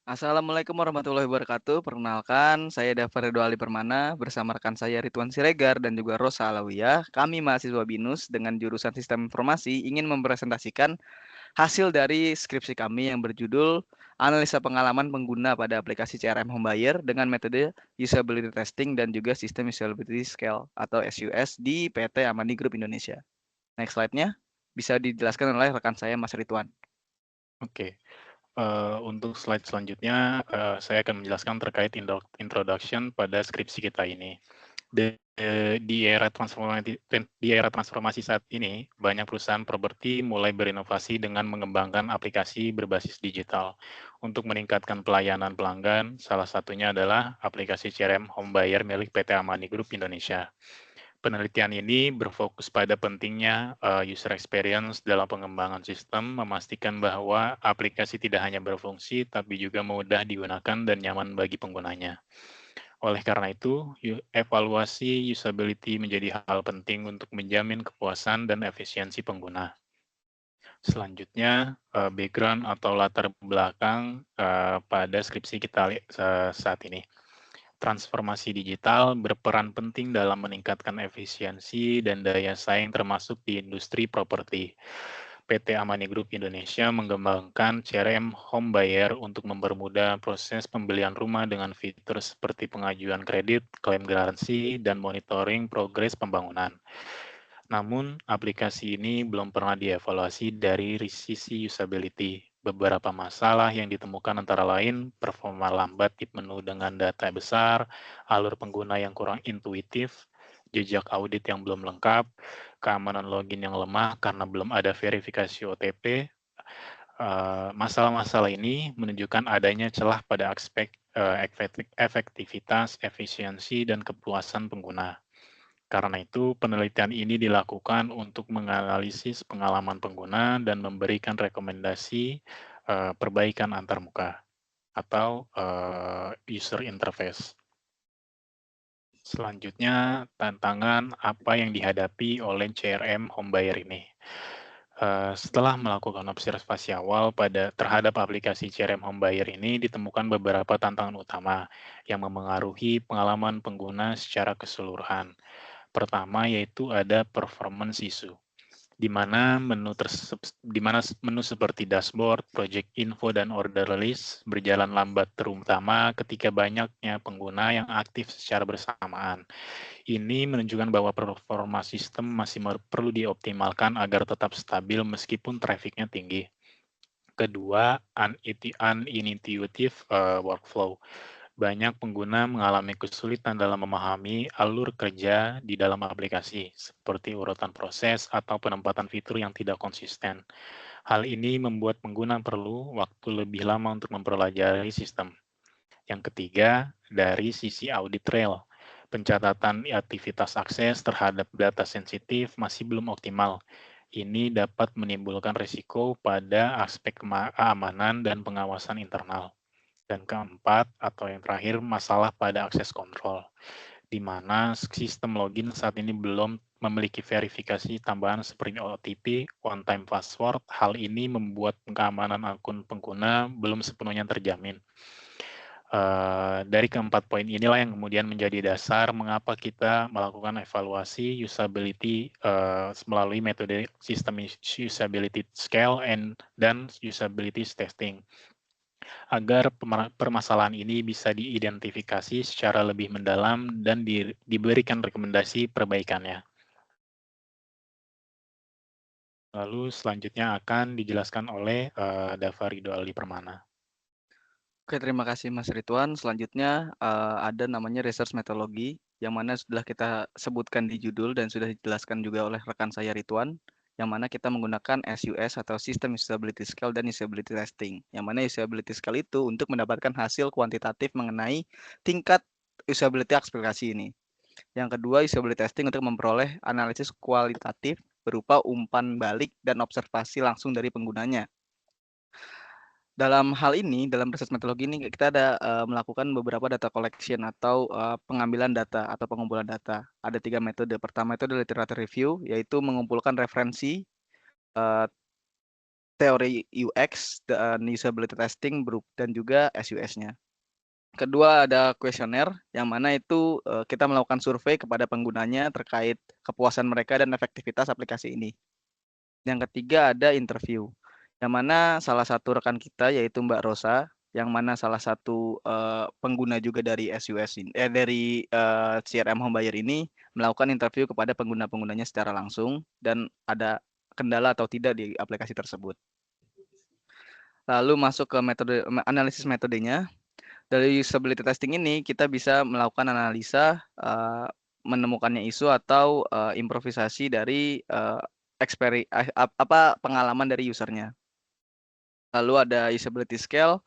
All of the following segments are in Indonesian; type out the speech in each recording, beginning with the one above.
Assalamualaikum warahmatullahi wabarakatuh. Perkenalkan, saya Dafar Ridho Ali Permana bersama rekan saya Ridwan Siregar dan juga Rosa Alawiyah. Kami mahasiswa BINUS dengan jurusan Sistem Informasi ingin mempresentasikan hasil dari skripsi kami yang berjudul Analisa Pengalaman Pengguna pada Aplikasi CRM Home Buyer dengan metode Usability Testing dan juga Sistem Usability Scale atau SUS di PT Amani Group Indonesia. Next slide-nya bisa dijelaskan oleh rekan saya Mas Ridwan. Oke, untuk slide selanjutnya, saya akan menjelaskan terkait introduction pada skripsi kita ini. Di era transformasi saat ini, banyak perusahaan properti mulai berinovasi dengan mengembangkan aplikasi berbasis digital. Untuk meningkatkan pelayanan pelanggan, salah satunya adalah aplikasi CRM Home Buyer milik PT Amani Group Indonesia. Penelitian ini berfokus pada pentingnya user experience dalam pengembangan sistem, memastikan bahwa aplikasi tidak hanya berfungsi, tapi juga mudah digunakan dan nyaman bagi penggunanya. Oleh karena itu, evaluasi usability menjadi hal penting untuk menjamin kepuasan dan efisiensi pengguna. Selanjutnya, background atau latar belakang pada skripsi kita saat ini. Transformasi digital berperan penting dalam meningkatkan efisiensi dan daya saing termasuk di industri properti. PT Amani Group Indonesia mengembangkan CRM Home Buyer untuk mempermudah proses pembelian rumah dengan fitur seperti pengajuan kredit, klaim garansi, dan monitoring progres pembangunan. Namun, aplikasi ini belum pernah dievaluasi dari sisi usability. Beberapa masalah yang ditemukan antara lain performa lambat di menu dengan data besar, alur pengguna yang kurang intuitif, jejak audit yang belum lengkap, keamanan login yang lemah karena belum ada verifikasi OTP. Masalah-masalah ini menunjukkan adanya celah pada aspek efektivitas, efisiensi, dan kepuasan pengguna. Karena itu, penelitian ini dilakukan untuk menganalisis pengalaman pengguna dan memberikan rekomendasi perbaikan antarmuka atau user interface. Selanjutnya, tantangan apa yang dihadapi oleh CRM Home Buyer ini. Setelah melakukan observasi awal terhadap aplikasi CRM Home Buyer ini, ditemukan beberapa tantangan utama yang memengaruhi pengalaman pengguna secara keseluruhan. Pertama yaitu ada performance issue, di mana menu seperti dashboard, project info, dan order list berjalan lambat, terutama ketika banyaknya pengguna yang aktif secara bersamaan. Ini menunjukkan bahwa performa sistem masih perlu dioptimalkan agar tetap stabil meskipun trafiknya tinggi. Kedua, unintuitive workflow. Banyak pengguna mengalami kesulitan dalam memahami alur kerja di dalam aplikasi, seperti urutan proses atau penempatan fitur yang tidak konsisten. Hal ini membuat pengguna perlu waktu lebih lama untuk mempelajari sistem. Yang ketiga, dari sisi audit trail, pencatatan aktivitas akses terhadap data sensitif masih belum optimal. Ini dapat menimbulkan risiko pada aspek keamanan dan pengawasan internal. Dan keempat, atau yang terakhir, masalah pada akses kontrol, di mana sistem login saat ini belum memiliki verifikasi tambahan seperti OTP, one-time password. Hal ini membuat keamanan akun pengguna belum sepenuhnya terjamin. Dari keempat poin inilah yang kemudian menjadi dasar mengapa kita melakukan evaluasi usability melalui metode sistem usability scale dan usability testing, agar permasalahan ini bisa diidentifikasi secara lebih mendalam dan diberikan rekomendasi perbaikannya. Lalu selanjutnya akan dijelaskan oleh Dava Ridho Ali Permana. Oke, terima kasih Mas Ridwan. Selanjutnya ada namanya research methodology, yang mana sudah kita sebutkan di judul dan sudah dijelaskan juga oleh rekan saya Ridwan, yang mana kita menggunakan SUS atau System Usability Scale dan Usability Testing. Yang mana Usability Scale itu untuk mendapatkan hasil kuantitatif mengenai tingkat usability aplikasi ini. Yang kedua, Usability Testing untuk memperoleh analisis kualitatif berupa umpan balik dan observasi langsung dari penggunanya. Dalam hal ini, dalam research metodologi ini kita ada melakukan beberapa data collection atau pengambilan data atau pengumpulan data. Ada 3 metode. Pertama itu adalah literature review, yaitu mengumpulkan referensi teori UX dan usability testing dan juga SUS-nya. Kedua ada kuesioner yang mana itu kita melakukan survei kepada penggunanya terkait kepuasan mereka dan efektivitas aplikasi ini. Yang ketiga ada interview, yang mana salah satu rekan kita yaitu Mbak Rosa, yang mana salah satu pengguna juga dari SUS ini, dari CRM Home Buyer ini melakukan interview kepada pengguna-penggunanya secara langsung dan ada kendala atau tidak di aplikasi tersebut. Lalu masuk ke metode analisis metodenya. Dari usability testing ini kita bisa melakukan analisa menemukannya isu atau improvisasi dari pengalaman dari usernya. Lalu ada usability scale.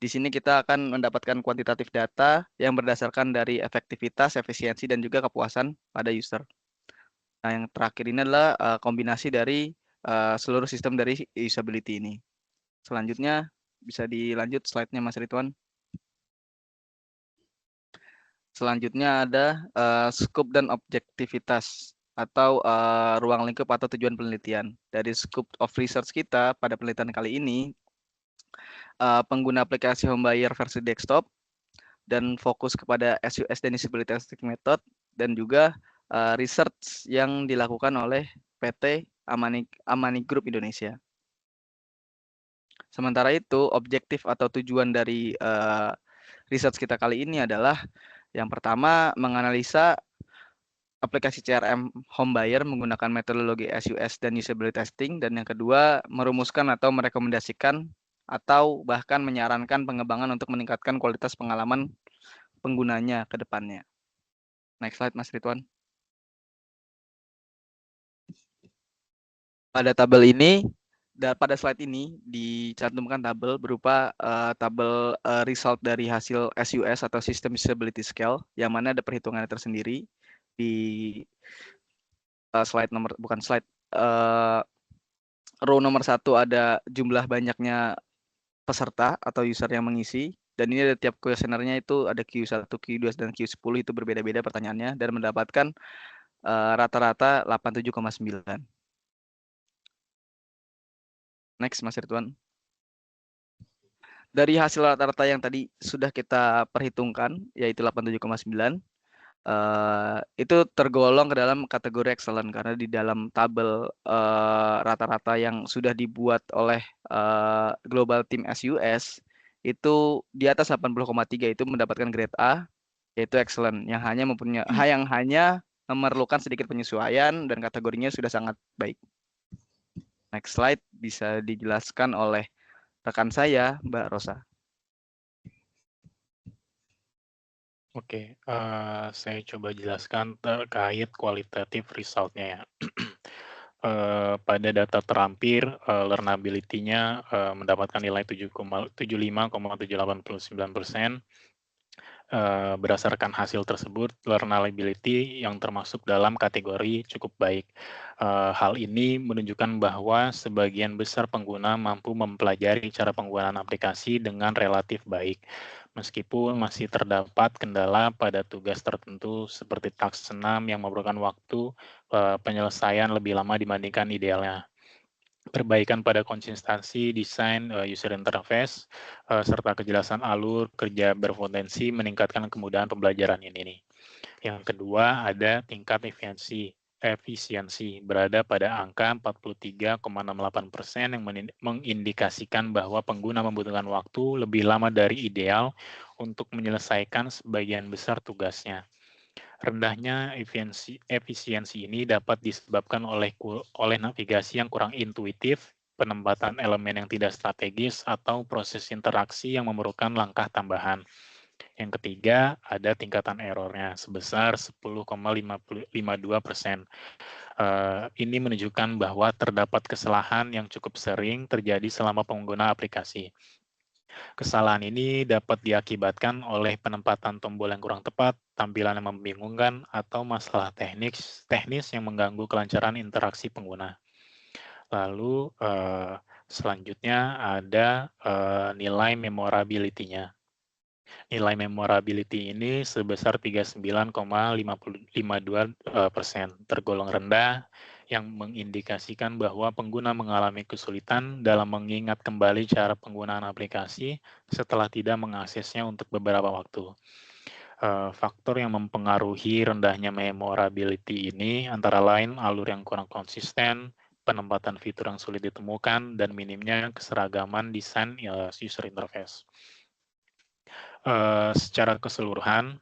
Di sini kita akan mendapatkan kuantitatif data yang berdasarkan dari efektivitas, efisiensi, dan juga kepuasan pada user. Nah, yang terakhir ini adalah kombinasi dari seluruh sistem dari usability ini. Selanjutnya bisa dilanjut slide-nya Mas Ridwan. Selanjutnya ada scope dan objektivitas atau ruang lingkup atau tujuan penelitian. Dari scope of research kita pada penelitian kali ini, pengguna aplikasi Home Buyer versi desktop dan fokus kepada SUS dan usability testing method dan juga research yang dilakukan oleh PT Amani Group Indonesia. Sementara itu, objektif atau tujuan dari research kita kali ini adalah yang pertama, menganalisa aplikasi CRM Home Buyer menggunakan metodologi SUS dan usability testing, dan yang kedua, merumuskan atau merekomendasikan atau bahkan menyarankan pengembangan untuk meningkatkan kualitas pengalaman penggunanya ke depannya. Next slide, Mas Ridwan. Pada slide ini dicantumkan tabel berupa tabel result dari hasil SUS atau System Usability Scale, yang mana ada perhitungannya tersendiri. Di row nomor 1 ada jumlah banyaknya peserta atau user yang mengisi, dan ini ada tiap kuesionernya itu ada Q1, Q2, dan Q10 itu berbeda-beda pertanyaannya dan mendapatkan rata-rata 87,9. Next, Mas Ridwan. Dari hasil rata-rata yang tadi sudah kita perhitungkan, yaitu 87,9, itu tergolong ke dalam kategori excellent karena di dalam tabel rata-rata yang sudah dibuat oleh Global Team SUS itu di atas 80,3 itu mendapatkan grade A, yaitu excellent, yang hanya memerlukan sedikit penyesuaian dan kategorinya sudah sangat baik. Next slide bisa dijelaskan oleh rekan saya, Mbak Rosa. Oke, saya coba jelaskan terkait kualitatif result-nya ya. Pada data terampil, learnability-nya mendapatkan nilai 75,789%. Berdasarkan hasil tersebut, learnability yang termasuk dalam kategori cukup baik. Hal ini menunjukkan bahwa sebagian besar pengguna mampu mempelajari cara penggunaan aplikasi dengan relatif baik, meskipun masih terdapat kendala pada tugas tertentu seperti task senam yang memerlukan waktu penyelesaian lebih lama dibandingkan idealnya. Perbaikan pada konsistensi desain user interface serta kejelasan alur kerja berpotensi meningkatkan kemudahan pembelajaran ini. Yang kedua ada tingkat efisiensi berada pada angka 43,68% yang mengindikasikan bahwa pengguna membutuhkan waktu lebih lama dari ideal untuk menyelesaikan sebagian besar tugasnya. Rendahnya efisiensi ini dapat disebabkan oleh navigasi yang kurang intuitif, penempatan elemen yang tidak strategis, atau proses interaksi yang memerlukan langkah tambahan. Yang ketiga, ada tingkatan errornya sebesar 10,52%. Ini menunjukkan bahwa terdapat kesalahan yang cukup sering terjadi selama pengguna aplikasi. Kesalahan ini dapat diakibatkan oleh penempatan tombol yang kurang tepat, tampilan yang membingungkan, atau masalah teknis yang mengganggu kelancaran interaksi pengguna. Lalu selanjutnya ada nilai memorability-nya. Nilai memorability ini sebesar 39,52%, tergolong rendah. yang mengindikasikan bahwa pengguna mengalami kesulitan dalam mengingat kembali cara penggunaan aplikasi setelah tidak mengaksesnya untuk beberapa waktu. Faktor yang mempengaruhi rendahnya memorability ini antara lain alur yang kurang konsisten, penempatan fitur yang sulit ditemukan, dan minimnya keseragaman desain user interface. Secara keseluruhan,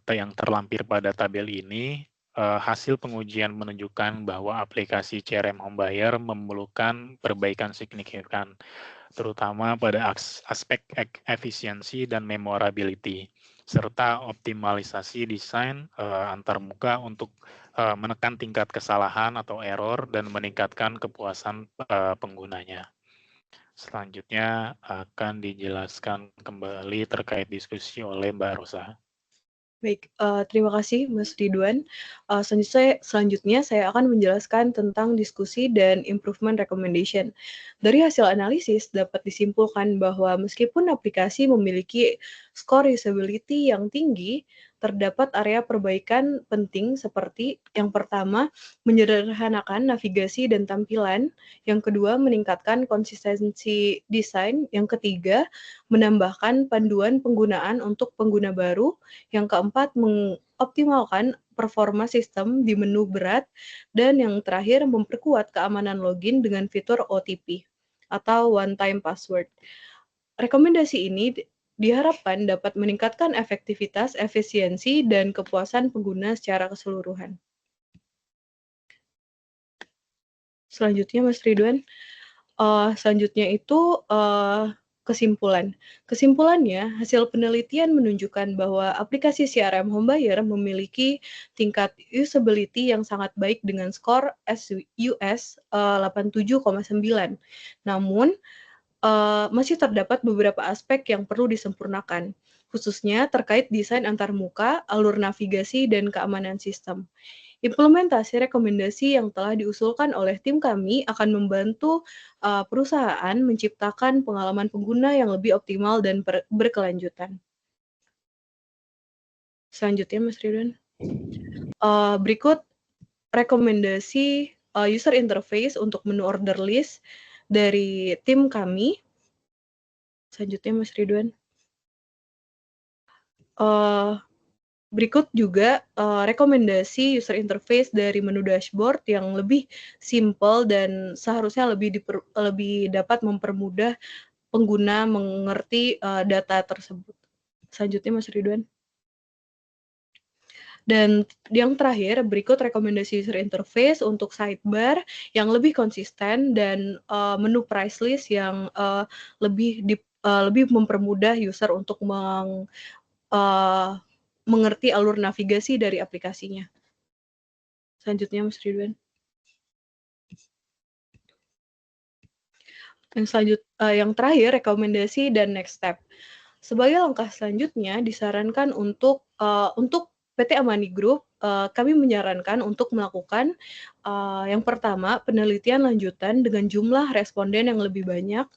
yang terlampir pada tabel ini, hasil pengujian menunjukkan bahwa aplikasi CRM Home Buyer memerlukan perbaikan signifikan, terutama pada aspek efisiensi dan memorability, serta optimalisasi desain antarmuka untuk menekan tingkat kesalahan atau error dan meningkatkan kepuasan penggunanya. Selanjutnya akan dijelaskan kembali terkait diskusi oleh Mbak Rosa. Baik, terima kasih Mas Ridwan. Selanjutnya saya akan menjelaskan tentang diskusi dan improvement recommendation. Dari hasil analisis dapat disimpulkan bahwa meskipun aplikasi memiliki skor usability yang tinggi, terdapat area perbaikan penting seperti yang pertama, menyederhanakan navigasi dan tampilan, yang kedua, meningkatkan konsistensi desain, yang ketiga, menambahkan panduan penggunaan untuk pengguna baru, yang keempat, mengoptimalkan performa sistem di menu berat, dan yang terakhir, memperkuat keamanan login dengan fitur OTP atau one time password. Rekomendasi ini diharapkan dapat meningkatkan efektivitas, efisiensi, dan kepuasan pengguna secara keseluruhan. Selanjutnya, Mas Ridwan. Selanjutnya itu kesimpulan. Kesimpulannya, hasil penelitian menunjukkan bahwa aplikasi CRM Home Buyer memiliki tingkat usability yang sangat baik dengan skor SUS 87,9. Namun, masih terdapat beberapa aspek yang perlu disempurnakan, khususnya terkait desain antarmuka, alur navigasi, dan keamanan sistem. Implementasi rekomendasi yang telah diusulkan oleh tim kami akan membantu perusahaan menciptakan pengalaman pengguna yang lebih optimal dan berkelanjutan. Selanjutnya, Mas Ridwan. Berikut rekomendasi user interface untuk menu order list dari tim kami. Selanjutnya, Mas Ridwan. Berikut juga rekomendasi user interface dari menu dashboard yang lebih simple dan seharusnya lebih dapat mempermudah pengguna mengerti data tersebut. Selanjutnya, Mas Ridwan. Dan yang terakhir, berikut rekomendasi user interface untuk sidebar yang lebih konsisten dan menu price list yang lebih mempermudah user untuk mengerti alur navigasi dari aplikasinya. Selanjutnya, Mas Ridwan. Yang terakhir, rekomendasi dan next step. Sebagai langkah selanjutnya, disarankan untuk PT Amani Group, kami menyarankan untuk melakukan yang pertama, penelitian lanjutan dengan jumlah responden yang lebih banyak.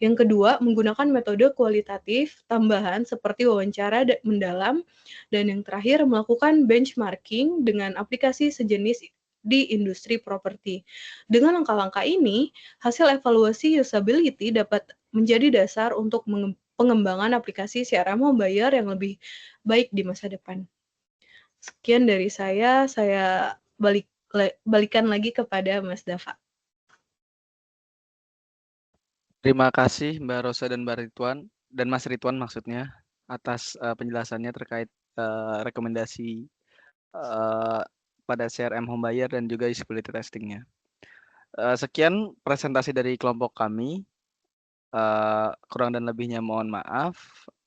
Yang kedua, menggunakan metode kualitatif tambahan seperti wawancara mendalam. Dan yang terakhir, melakukan benchmarking dengan aplikasi sejenis di industri properti. Dengan langkah-langkah ini, hasil evaluasi usability dapat menjadi dasar untuk pengembangan aplikasi CRM Home Buyer yang lebih baik di masa depan. Sekian dari saya balikan lagi kepada Mas Dava. Terima kasih Mbak Rosa dan Mas Ridwan maksudnya atas penjelasannya terkait rekomendasi pada CRM Home Buyer dan juga usability testing-nya. Sekian presentasi dari kelompok kami. Kurang dan lebihnya mohon maaf.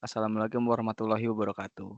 Assalamualaikum warahmatullahi wabarakatuh.